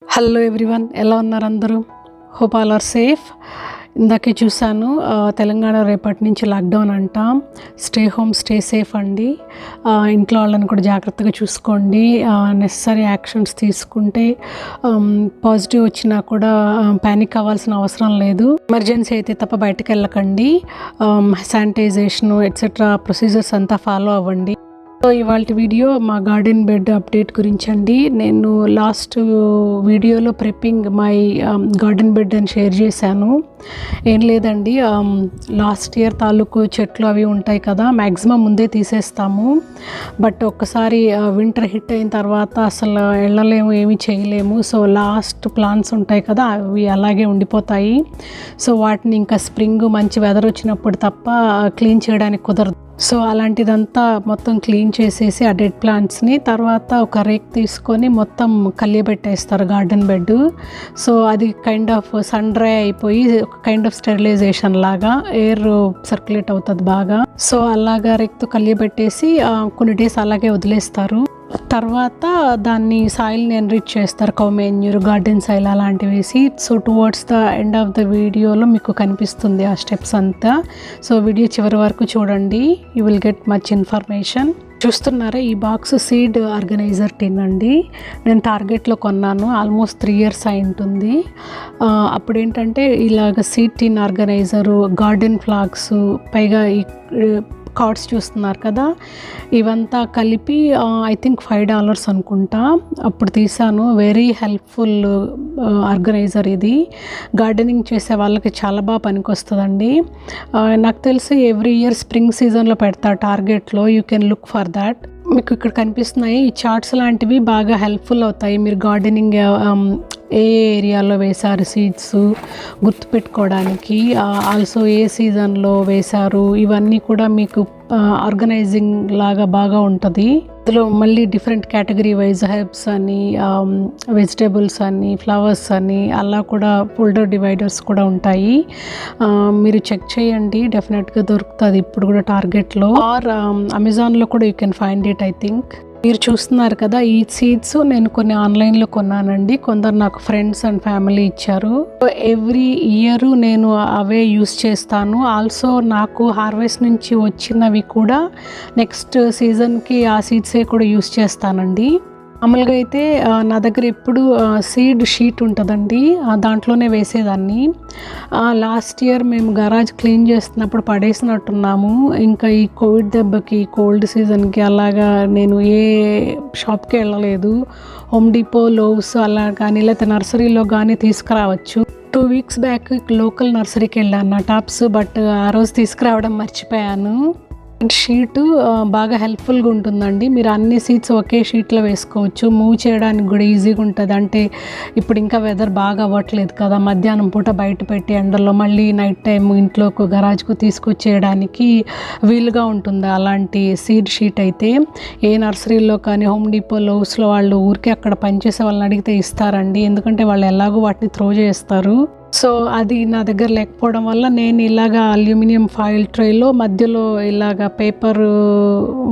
Hello everyone, ఎలా ఉన్నారు అందరూ? Hope all are safe. ఇందాకే చూశాను, తెలంగాణ రేపటి నుంచి లాక్డౌన్ అంట. స్టే హోమ్, స్టే సేఫ్ అండి. ఇంట్లో వాళ్ళని కూడా జాగ్రత్తగా చూసుకోండి. నెససరీ యాక్షన్స్ తీసుకుంటే పాజిటివ్ వచ్చినా కూడా ప్యానిక్ అవ్వాల్సిన అవసరం లేదు. ఎమర్జెన్సీ అయితే తప్ప బయటకు వెళ్ళకండి. శానిటైజేషను ఎట్సెట్రా ప్రొసీజర్స్ అంతా ఫాలో అవ్వండి. సో ఇవాళ వీడియో మా గార్డెన్ బెడ్ అప్డేట్ గురించి అండి. నేను లాస్ట్ వీడియోలో ప్రెప్పింగ్ మై గార్డెన్ బెడ్ అని షేర్ చేశాను. ఏం లేదండి, లాస్ట్ ఇయర్ తాలూకు చెట్లు అవి ఉంటాయి కదా, మ్యాక్సిమం ముందే తీసేస్తాము. బట్ ఒక్కసారి వింటర్ హిట్ అయిన తర్వాత అసలు వెళ్ళలేము, ఏమీ చేయలేము. సో లాస్ట్ ప్లాంట్స్ ఉంటాయి కదా, అవి అలాగే ఉండిపోతాయి. సో వాటిని ఇంకా స్ప్రింగ్ మంచి వెదర్ వచ్చినప్పుడు తప్ప క్లీన్ చేయడానికి కుదరదు. సో అలాంటిదంతా మొత్తం క్లీన్ చేసేసి ఆ డెడ్ ప్లాంట్స్ని తర్వాత ఒక రేక్ తీసుకొని మొత్తం కలియబెట్టేస్తారు గార్డెన్ బెడ్. సో అది కైండ్ ఆఫ్ సన్ డ్రై అయిపోయి ఒక కైండ్ ఆఫ్ స్టెరిలైజేషన్ లాగా ఎయిర్ సర్క్యులేట్ అవుతుంది బాగా. సో అలాగా రేక్తో కలియబెట్టేసి కొన్ని డేస్ అలాగే వదిలేస్తారు. తర్వాత దాన్ని సాయిల్ని ఎన్రిచ్ చేస్తారు, కౌ మెన్యూర్, గార్డెన్ సాయిల్ అలాంటివి వేసి. So towards the end of the వీడియోలో మీకు కనిపిస్తుంది ఆ స్టెప్స్ అంతా. సో వీడియో చివరి వరకు చూడండి, you will get much information. చూస్తున్నారా, ఈ బాక్స్ సీడ్ ఆర్గనైజర్ టిన్ అండి. నేను టార్గెట్లో కొన్నాను, ఆల్మోస్ట్ 3 years అయి ఉంటుంది. అప్పుడు ఏంటంటే ఇలాగ సీడ్ టిన్ ఆర్గనైజరు, గార్డెన్ ఫ్లాగ్స్, పైగా ఈ కార్డ్స్ చూస్తున్నారు కదా, ఇవంతా కలిపి ఐ థింక్ $5 అనుకుంటా. అప్పుడు తీసాను. వెరీ హెల్ప్ఫుల్ ఆర్గనైజర్ ఇది. గార్డెనింగ్ చేసే వాళ్ళకి చాలా బాగా పనికొస్తుందండి. నాకు తెలిసి ఎవ్రీ ఇయర్ స్ప్రింగ్ సీజన్లో పెడతారు టార్గెట్లో. You can look for that. మీకు ఇక్కడ కనిపిస్తున్నాయి ఈ చార్ట్స్ లాంటివి, బాగా హెల్ప్ఫుల్ అవుతాయి. మీరు గార్డెనింగ్ ఏ ఏరియాలో వేశారు సీడ్స్ గుర్తుపెట్టుకోవడానికి, ఆల్సో ఏ సీజన్లో వేశారు, ఇవన్నీ కూడా మీకు ఆర్గనైజింగ్ లాగా బాగా ఉంటుంది. అందులో మళ్ళీ డిఫరెంట్ కేటగిరీ వైజ్ హెర్బ్స్ అని, వెజిటేబుల్స్ అని, ఫ్లవర్స్ అని, అలా కూడా ఫోల్డర్ డివైడర్స్ కూడా ఉంటాయి. మీరు చెక్ చేయండి, డెఫినెట్గా దొరుకుతుంది ఇప్పుడు కూడా టార్గెట్లో, ఆర్ అమెజాన్లో కూడా you can find it. I think మీరు చూస్తున్నారు కదా, ఈ సీడ్స్ నేను కొన్ని ఆన్లైన్లో కొన్నానండి. కొందరు నాకు ఫ్రెండ్స్ అండ్ ఫ్యామిలీ ఇచ్చారు. ఎవ్రీ ఇయర్ నేను అవే యూస్ చేస్తాను. ఆల్సో నాకు హార్వెస్ట్ నుంచి వచ్చినవి కూడా నెక్స్ట్ సీజన్కి ఆ సీడ్సే కూడా యూస్ చేస్తానండి. మామూలుగా అయితే నా దగ్గర ఎప్పుడు సీడ్ షీట్ ఉంటుందండి, దాంట్లోనే వేసేదాన్ని. లాస్ట్ ఇయర్ మేము గరాజ్ క్లీన్ చేస్తున్నప్పుడు పడేసినట్టున్నాము. ఇంకా ఈ కోవిడ్ దెబ్బకి, కోల్డ్ సీజన్కి అలాగా నేను ఏ షాప్కి వెళ్ళలేదు. హోమ్ డిపో, లోవ్స్ అలా కానీ లేకపోతే నర్సరీలో కానీ తీసుకురావచ్చు. 2 weeks బ్యాక్ లోకల్ నర్సరీకి వెళ్ళాను టాప్స్, బట్ ఆ రోజు తీసుకురావడం మర్చిపోయాను. షీటు బాగా హెల్ప్ఫుల్గా ఉంటుందండి. మీరు అన్ని సీడ్స్ ఒకే షీట్లో వేసుకోవచ్చు. మూవ్ చేయడానికి కూడా ఈజీగా ఉంటుంది. అంటే ఇప్పుడు ఇంకా వెదర్ బాగా అవ్వట్లేదు కదా, మధ్యాహ్నం పూట బయట పెట్టి ఎండలో మళ్ళీ నైట్ టైం ఇంట్లోకి గరాజ్కు తీసుకొచ్చేయడానికి వీలుగా ఉంటుంది అలాంటి సీడ్ షీట్ అయితే. ఏ నర్సరీలో కానీ హోమ్ డిపో, లోవ్స్లో వాళ్ళు ఊరికే అక్కడ పనిచేసే వాళ్ళని అడిగితే ఇస్తారండి, ఎందుకంటే వాళ్ళు ఎలాగో వాటిని త్రో చేస్తారు. సో అది నా దగ్గర లేకపోవడం వల్ల నేను ఇలాగా అల్యూమినియం ఫాయిల్ ట్రేలో మధ్యలో ఇలాగ పేపర్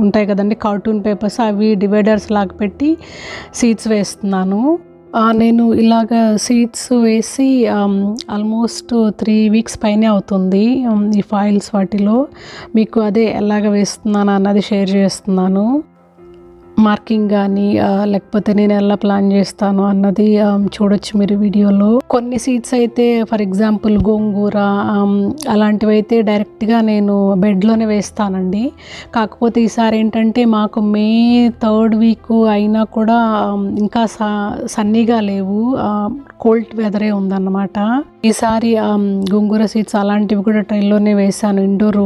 ఉంటాయి కదండి, కార్టూన్ పేపర్స్, అవి డివైడర్స్ లాగా పెట్టి సీడ్స్ వేస్తున్నాను. నేను ఇలాగ సీడ్స్ వేసి ఆల్మోస్ట్ 3 weeks పైనే అవుతుంది ఈ ఫాయిల్స్ వాటిలో. మీకు అదే ఎలాగ వేస్తున్నాను అన్నది షేర్ చేస్తున్నాను. మార్కింగ్ కానీ లేకపోతే నేను ఎలా ప్లాన్ చేస్తాను అన్నది చూడొచ్చు మీరు వీడియోలో. కొన్ని సీడ్స్ అయితే ఫర్ ఎగ్జాంపుల్ గోంగూర అలాంటివి అయితే డైరెక్ట్గా నేను బెడ్లోనే వేస్తానండి. కాకపోతే ఈసారి ఏంటంటే మాకు May 3rd week అయినా కూడా ఇంకా సన్నీగా లేవు, కోల్డ్ వెదరే ఉందన్నమాట. ఈసారి గోంగూర సీడ్స్ అలాంటివి కూడా ట్రైల్లోనే వేసాను. ఇండోర్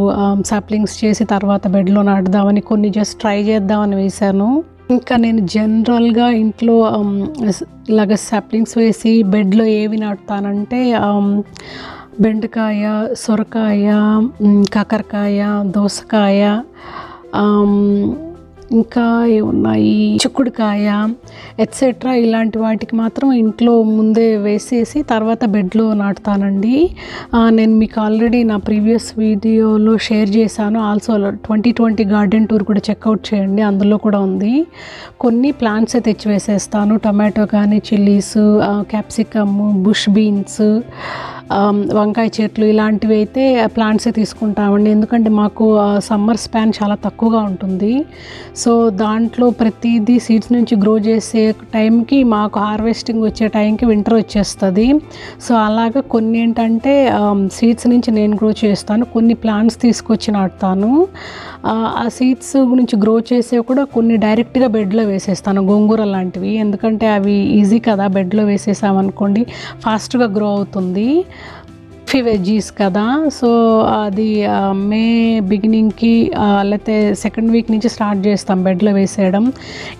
సాప్లింగ్స్ చేసి తర్వాత బెడ్లో నాటుదామని, కొన్ని జస్ట్ ట్రై చేద్దామని వేశాను. ఇంకా నేను జనరల్గా ఇంట్లో ఇలాగ సాప్లింగ్స్ వేసి బెడ్లో ఏవి నాటుతానంటే బెండకాయ, సొరకాయ, కాకరకాయ, దోసకాయ, ఇంకా ఏమున్నాయి, చిక్కుడుకాయ ఎట్సెట్రా ఇలాంటి వాటికి మాత్రం ఇంట్లో ముందే వేసేసి తర్వాత బెడ్లో నాటుతానండి. నేను మీకు ఆల్రెడీ నా ప్రీవియస్ వీడియోలో షేర్ చేశాను. ఆల్సో 2020 గార్డెన్ టూర్ కూడా చెక్అవుట్ చేయండి, అందులో కూడా ఉంది. కొన్ని ప్లాంట్సే తెచ్చి వేసేస్తాను, టొమాటో కానీ, చిల్లీస్, క్యాప్సికమ్, బుష్ బీన్స్, వంకాయ చెట్లు ఇలాంటివి అయితే ప్లాంట్సే తీసుకుంటామండి. ఎందుకంటే మాకు సమ్మర్ స్పాన్ చాలా తక్కువగా ఉంటుంది. సో దాంట్లో ప్రతిదీ సీడ్స్ నుంచి గ్రో చేసే టైంకి మాకు హార్వెస్టింగ్ వచ్చే టైంకి వింటర్ వచ్చేస్తుంది. సో అలాగా కొన్ని ఏంటంటే సీడ్స్ నుంచి నేను గ్రో చేస్తాను, కొన్ని ప్లాంట్స్ తీసుకొచ్చి నాటుతాను. ఆ సీడ్స్ నుంచి గ్రో చేసే కూడా కొన్ని డైరెక్ట్గా బెడ్లో వేసేస్తాను, గోంగూర లాంటివి. ఎందుకంటే అవి ఈజీ కదా, బెడ్లో వేసేసామనుకోండి ఫాస్ట్గా గ్రో అవుతుంది. వెజ్జీస్ కదా, సో అది మే బిగినింగ్కి లేకపోతే సెకండ్ వీక్ నుంచి స్టార్ట్ చేస్తాం బెడ్లో వేసేయడం.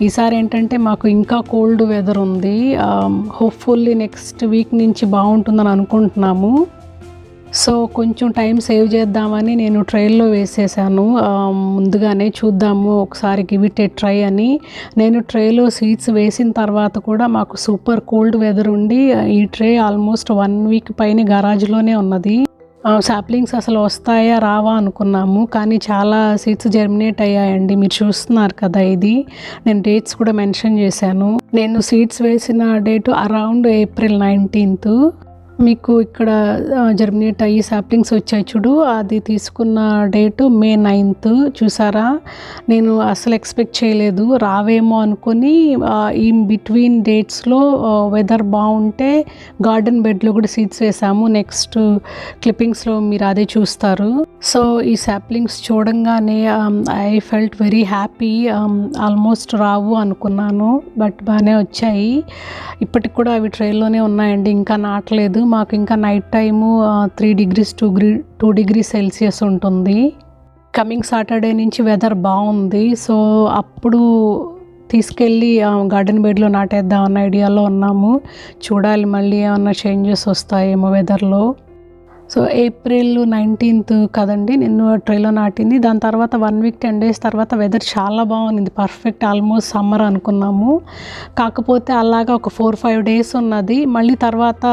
ఈసారి ఏంటంటే మాకు ఇంకా కోల్డ్ వెదర్ ఉంది, హోప్ఫుల్లీ నెక్స్ట్ వీక్ నుంచి బాగుంటుందని అనుకుంటున్నాము. సో కొంచెం టైం సేవ్ చేద్దామని నేను ట్రైల్లో వేసేసాను ముందుగానే, చూద్దాము ఒకసారి గివ్ ఇట్ ఏ ట్రై అని. నేను ట్రేలో సీడ్స్ వేసిన తర్వాత కూడా మాకు సూపర్ కోల్డ్ వెదర్ ఉండి ఈ ట్రే ఆల్మోస్ట్ 1 వీక్ పైన గరాజ్లోనే ఉన్నది. సాప్లింగ్స్ అసలు వస్తాయా రావా అనుకున్నాము, కానీ చాలా సీడ్స్ జర్మినేట్ అయ్యాయండి. మీరు చూస్తున్నారు కదా, ఇది నేను డేట్స్ కూడా మెన్షన్ చేశాను. నేను సీడ్స్ వేసిన డేటు అరౌండ్ ఏప్రిల్ 19th. మీకు ఇక్కడ జర్మినేట్ అయ్యి సాప్లింగ్స్ వచ్చాయి చూడు, అది తీసుకున్న డేటు మే 9th. చూసారా, నేను అసలు ఎక్స్పెక్ట్ చేయలేదు రావేమో అనుకొని ఈ బిట్వీన్ డేట్స్లో వెదర్ బాగుంటే గార్డెన్ బెడ్లో కూడా సీడ్స్ వేసాము. నెక్స్ట్ క్లిప్పింగ్స్లో మీరు అదే చూస్తారు. సో ఈ సాప్లింగ్స్ చూడంగానే I felt very happy. Almost రావు అనుకున్నాను, బట్ బాగానే వచ్చాయి. ఇప్పటికి కూడా అవి ట్రైల్లోనే ఉన్నాయండి, ఇంకా నాటలేదు. మాకు ఇంకా night time 3 degrees 2 degrees Celsius ఉంటుంది. కమింగ్ సాటర్డే నుంచి వెదర్ బాగుంది, సో అప్పుడు తీసుకెళ్ళి గార్డెన్ బెడ్లో నాటేద్దాం అన్న ఐడియాలో ఉన్నాము. చూడాలి మళ్ళీ ఏమన్నా చేంజెస్ వస్తాయేమో వెదర్లో. సో ఏప్రిల్ 19th కదండి నేను ట్రైలో నాటింది. దాని తర్వాత 1 week 10 days తర్వాత వెదర్ చాలా బాగుంది, పర్ఫెక్ట్, ఆల్మోస్ట్ సమ్మర్ అనుకున్నాము. కాకపోతే అలాగా ఒక 4-5 days ఉన్నది, మళ్ళీ తర్వాత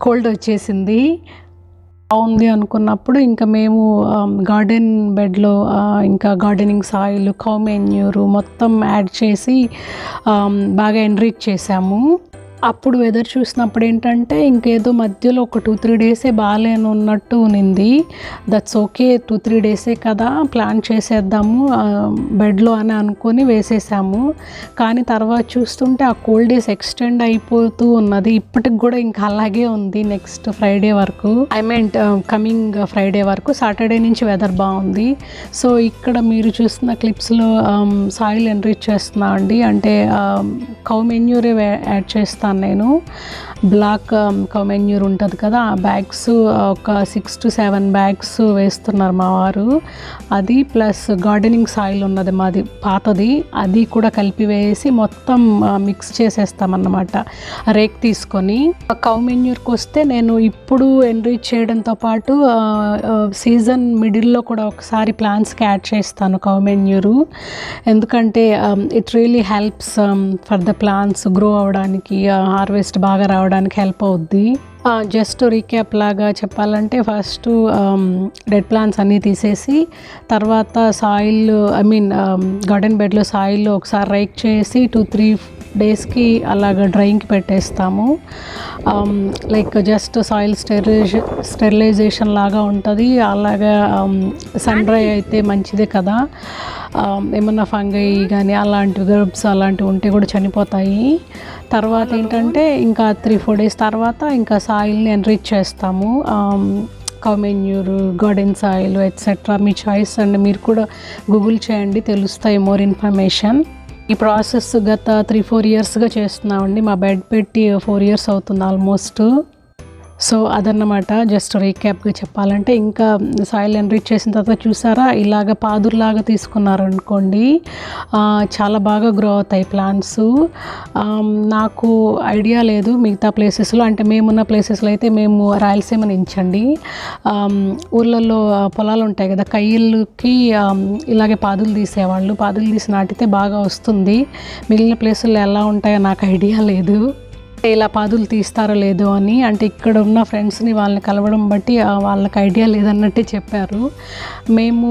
కోల్డ్ వచ్చేసింది. బాగుంది అనుకున్నప్పుడు ఇంకా మేము గార్డెన్ బెడ్లో ఇంకా గార్డెనింగ్ సాయిల్, కౌ మెన్యూరు మొత్తం యాడ్ చేసి బాగా ఎన్రిచ్ చేసాము. అప్పుడు వెదర్ చూసినప్పుడు ఏంటంటే ఇంకేదో మధ్యలో ఒక 2-3 days బాగాలేనున్నట్టు ఉన్నింది. దట్స్ ఓకే, 2-3 days కదా ప్లాన్ చేసేద్దాము బెడ్లో అని అనుకొని వేసేసాము. కానీ తర్వాత చూస్తుంటే ఆ కోల్డ్ డేస్ ఎక్స్టెండ్ అయిపోతూ ఉన్నది. ఇప్పటికి కూడా ఇంకా అలాగే ఉంది నెక్స్ట్ ఫ్రైడే వరకు, కమింగ్ ఫ్రైడే వరకు. సాటర్డే నుంచి వెదర్ బాగుంది. సో ఇక్కడ మీరు చూస్తున్న క్లిప్స్లో సాయిల్ ఎన్రిచ్ చేస్తున్నా అండి, అంటే కౌ మెన్యూరే యాడ్ చేస్తాను నేను. బ్లాక్ కౌ మెన్యూర్ ఉంటుంది కదా, ఆ బ్యాగ్స్ ఒక 6 to 7 bags వేస్తున్నారు మా వారు. అది ప్లస్ గార్డెనింగ్ సాయిల్ ఉన్నది మాది పాతది, అది కూడా కలిపి వేసి మొత్తం మిక్స్ చేసేస్తామన్నమాట రేక్ తీసుకొని. కౌ మెన్యూర్కి వస్తే నేను ఇప్పుడు ఎన్రిచ్ చేయడంతో పాటు సీజన్ మిడిల్లో కూడా ఒకసారి ప్లాంట్స్కి యాడ్ చేస్తాను కౌ మెన్యూరు. ఎందుకంటే it really helps for the plants grow అవ్వడానికి, హార్వెస్ట్ బాగా రావడానికి హెల్ప్ అవుద్ది. జస్ట్ రీక్యాప్ లాగా చెప్పాలంటే ఫస్ట్ డెడ్ ప్లాంట్స్ అన్నీ తీసేసి తర్వాత సాయిల్ గార్డెన్ బెడ్లో సాయిల్ ఒకసారి రైక్ చేసి 2-3 daysకి అలాగ డ్రైయింగ్కి పెట్టేస్తాము. లైక్ జస్ట్ సాయిల్ స్టెరిలైజేషన్ లాగా ఉంటుంది. అలాగా సన్ డ్రై అయితే మంచిదే కదా, ఏమన్నా ఫంగై కానీ అలాంటివి గర్బ్స్ అలాంటివి ఉంటే కూడా చనిపోతాయి. తర్వాత ఏంటంటే ఇంకా 3-4 days తర్వాత ఇంకా సాయిల్ని ఎన్రిచ్ చేస్తాము. Cow manure, garden soil etcetera మీ చాయిస్ అండి, మీరు కూడా గూగుల్ చేయండి తెలుస్తాయి మోర్ ఇన్ఫర్మేషన్. ఈ ప్రాసెస్ గత 3-4 yearsగా చేస్తున్నామండి. మా బెడ్ పెట్టి 4 years అవుతుంది ఆల్మోస్ట్. సో అదన్నమాట. జస్ట్ రీక్యాప్గా చెప్పాలంటే, ఇంకా సాయిల్ ఎన్రిచ్ చేసిన తర్వాత చూసారా ఇలాగ పాదుర్లాగా తీసుకున్నారనుకోండి చాలా బాగా గ్రో అవుతాయి ప్లాంట్స్. నాకు ఐడియా లేదు మిగతా ప్లేసెస్లో, అంటే మేమున్న ప్లేసెస్లో అయితే మేము రాయలసీమ నుంచండి. ఊళ్ళల్లో పొలాలు ఉంటాయి కదా, కయ్యిళ్ళకి ఇలాగే పాదులు తీసేవాళ్ళు. పాదులు తీసి నాటితే బాగా వస్తుంది. మిగిలిన ప్లేసుల్లో ఎలా ఉంటాయో నాకు ఐడియా లేదు, ఇలా పాదులు తీస్తారో లేదో అని. అంటే ఇక్కడ ఉన్న ఫ్రెండ్స్ని వాళ్ళని కలవడం బట్టి వాళ్ళకి ఐడియా లేదన్నట్టే చెప్పారు. మేము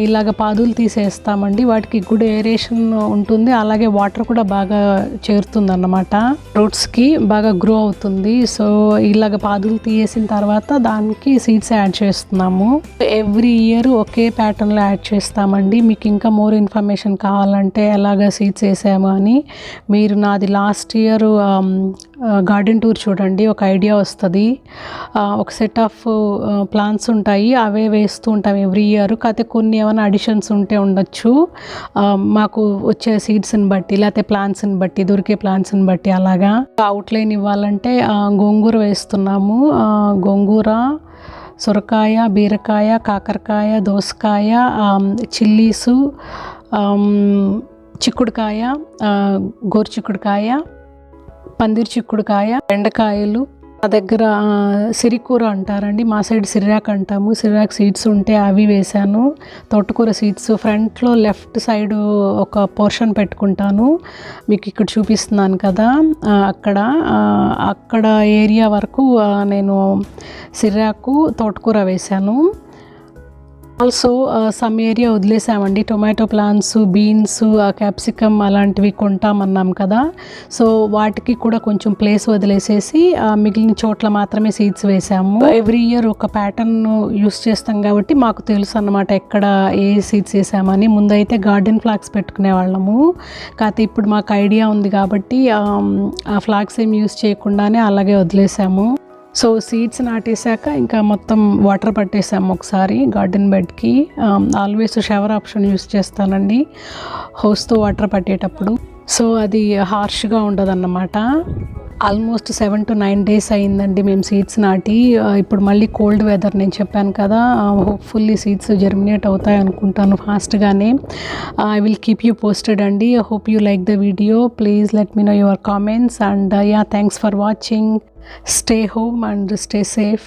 ఇలాగ పాదులు తీసేస్తామండి, వాటికి గుడ్ ఏరేషన్ ఉంటుంది, అలాగే వాటర్ కూడా బాగా చేరుతుంది అన్నమాట, రూట్స్కి బాగా గ్రో అవుతుంది. సో ఇలాగ పాదులు తీసేసిన తర్వాత దానికి సీడ్స్ యాడ్ చేస్తున్నాము. ఎవ్రీ ఇయర్ ఒకే ప్యాటర్న్లో యాడ్ చేస్తామండి. మీకు ఇంకా మోర్ ఇన్ఫర్మేషన్ కావాలంటే ఎలాగ సీడ్స్ వేసాము అని మీరు నాది లాస్ట్ ఇయర్ గార్డెన్ టూర్ చూడండి, ఒక ఐడియా వస్తుంది. ఒక సెట్ ఆఫ్ ప్లాంట్స్ ఉంటాయి, అవే వేస్తూ ఉంటాం ఎవ్రీ ఇయర్. కాకపోతే కొన్ని ఏమైనా అడిషన్స్ ఉంటే ఉండొచ్చు మాకు వచ్చే సీడ్స్ని బట్టి, లేకపోతే ప్లాంట్స్ని బట్టి, దొరికే ప్లాంట్స్ని బట్టి. అలాగా అవుట్లైన్ ఇవ్వాలంటే గోంగూర వేస్తున్నాము. గోంగూర, సొరకాయ, బీరకాయ, కాకరకాయ, దోసకాయ, చిల్లీసు, చిక్కుడుకాయ, గోరు చిక్కుడుకాయ, పందిరి చిక్కుడుకాయ, బెండకాయలు. మా దగ్గర సిరికూర అంటారండి, మా సైడ్ సిర్రాక్ అంటాము. సిర్రాక్ సీడ్స్ ఉంటే అవి వేశాను. తోటకూర సీడ్స్ ఫ్రంట్లో లెఫ్ట్ సైడ్ ఒక పోర్షన్ పెట్టుకుంటాను, మీకు ఇక్కడ చూపిస్తున్నాను కదా, అక్కడ ఏరియా వరకు నేను సిర్రాకు, తోటకూర వేశాను. ఆల్సో సమ్ ఏరియా వదిలేసామండి, టొమాటో ప్లాంట్స్, బీన్స్, క్యాప్సికమ్ అలాంటివి కొంటామన్నాం కదా. సో వాటికి కూడా కొంచెం ప్లేస్ వదిలేసేసి మిగిలిన చోట్ల మాత్రమే సీడ్స్ వేసాము. ఎవ్రీ ఇయర్ ఒక ప్యాటర్న్ యూస్ చేస్తాం కాబట్టి మాకు తెలుసు అన్నమాట ఎక్కడ ఏ సీడ్స్ వేసామని. ముందైతే గార్డెన్ ఫ్లాగ్స్ పెట్టుకునే వాళ్ళము, కాకపోతే ఇప్పుడు మాకు ఐడియా ఉంది కాబట్టి ఆ ఫ్లాగ్స్ ఏం యూస్ చేయకుండానే అలాగే వదిలేసాము. సో సీడ్స్ నాటేశాక ఇంకా మొత్తం వాటర్ పట్టేసాము ఒకసారి గార్డెన్ బెడ్కి. ఆల్వేస్ షవర్ ఆప్షన్ యూస్ చేస్తానండి హౌస్తో వాటర్ పట్టేటప్పుడు. సో అది హార్ష్గా ఉండదన్నమాట. ఆల్మోస్ట్ 7 to 9 days అయిందండి మేము సీడ్స్ నాటి. ఇప్పుడు మళ్ళీ కోల్డ్ వెదర్, నేను చెప్పాను కదా, హోప్ఫుల్లీ సీడ్స్ జర్మినేట్ అవుతాయి అనుకుంటాను ఫాస్ట్గానే. I will keep you posted అండి. I hope you like the video. Please let me know your comments and thanks for watching. Stay home and stay safe.